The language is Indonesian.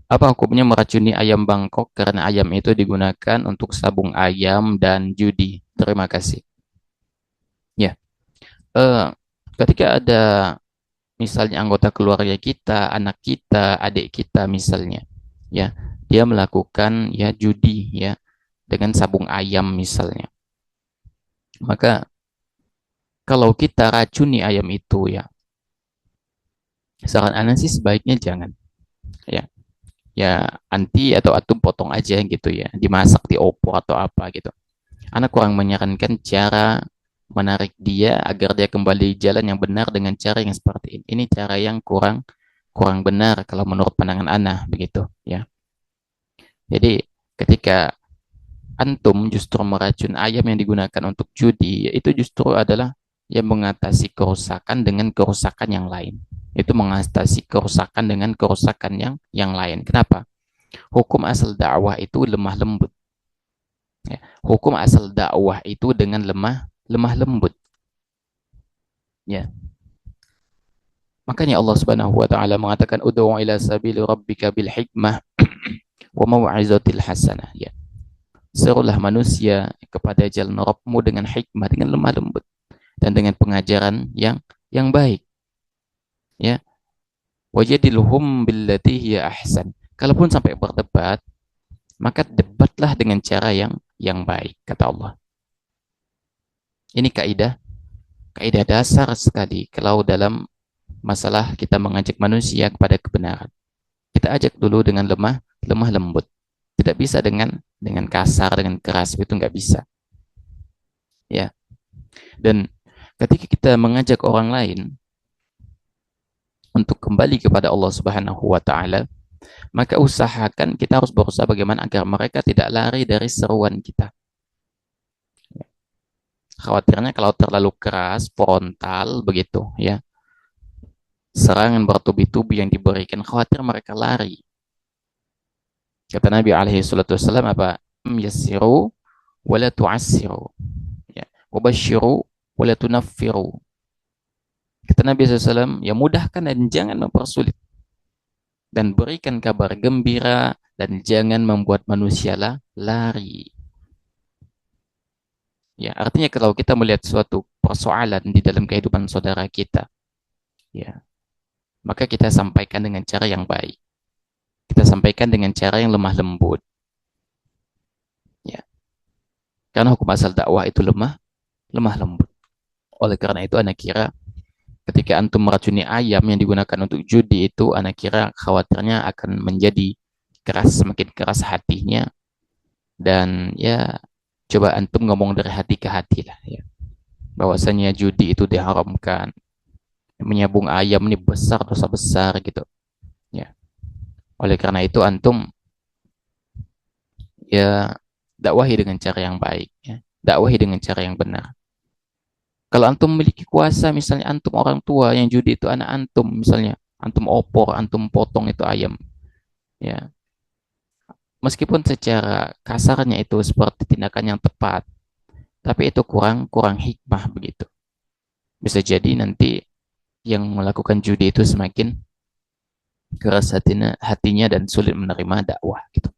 Apa hukumnya meracuni ayam Bangkok karena ayam itu digunakan untuk sabung ayam dan judi? Terima kasih. Ya, eh, ketika ada misalnya anggota keluarga kita, anak kita, adik kita misalnya, ya, dia melakukan ya judi ya dengan sabung ayam misalnya. Maka kalau kita racuni ayam itu ya, saran Anda sih sebaiknya jangan ya. Ya anti atau atum potong aja gitu ya, dimasak di opor atau apa gitu. Anak kurang menyarankan cara menarik dia agar dia kembali jalan yang benar dengan cara yang seperti ini. Ini cara yang kurang kurang benar kalau menurut pandangan Ana begitu ya. Jadi ketika antum justru meracun ayam yang digunakan untuk judi, itu justru adalah yang mengatasi kerusakan dengan kerusakan yang lain. Itu mengatasi kerusakan dengan kerusakan yang lain. Kenapa? Hukum asal dakwah itu lemah lembut. Ya. Hukum asal dakwah itu dengan lemah lemah lembut. Ya. Makanya Allah Subhanahu wa taala mengatakan ud'u ila sabili rabbika bil hikmah wa mau'izatil hasanah. Ya. Serulah manusia kepada jalan Rabbmu dengan hikmah, dengan lemah lembut dan dengan pengajaran yang baik. Ya. Wajadilhum billati hiya ahsan. Kalaupun sampai berdebat, maka debatlah dengan cara yang baik, kata Allah. Ini kaidah dasar sekali kalau dalam masalah kita mengajak manusia kepada kebenaran. Kita ajak dulu dengan lemah lembut. Tidak bisa dengan kasar, dengan keras, itu nggak bisa. Ya. Dan ketika kita mengajak orang lain untuk kembali kepada Allah Subhanahu wa taala, maka usahakan kita harus berusaha bagaimana agar mereka tidak lari dari seruan kita. Khawatirnya kalau terlalu keras, frontal begitu ya, serangan bertubi-tubi yang diberikan, khawatir mereka lari. Kata Nabi alaihi salatu wasallam apa? Yassiru wa la tu'assiru. Ya. Wabashiru wa la tunaffiru. Kata Nabi SAW, ya mudahkan dan jangan mempersulit. Dan berikan kabar gembira dan jangan membuat manusia lari. Ya, artinya kalau kita melihat suatu persoalan di dalam kehidupan saudara kita, ya, maka kita sampaikan dengan cara yang baik. Kita sampaikan dengan cara yang lemah lembut. Ya, karena hukum asal dakwah itu lemah lembut. Oleh karena itu, anak kira ketika antum meracuni ayam yang digunakan untuk judi itu, anak kira khawatirnya akan menjadi keras, semakin keras hatinya. Dan ya, coba antum ngomong dari hati ke hati lah ya. Bahwasanya judi itu diharamkan. Menyabung ayam ini besar, dosa besar gitu. Ya. Oleh karena itu antum ya dakwahi dengan cara yang baik ya. Dakwahi dengan cara yang benar. Kalau antum memiliki kuasa, misalnya antum orang tua yang judi itu anak antum, misalnya antum opor, antum potong itu ayam, ya. Meskipun secara kasarnya itu seperti tindakan yang tepat, tapi itu kurang kurang hikmah begitu. Bisa jadi nanti yang melakukan judi itu semakin keras hatinya dan sulit menerima dakwah gitu.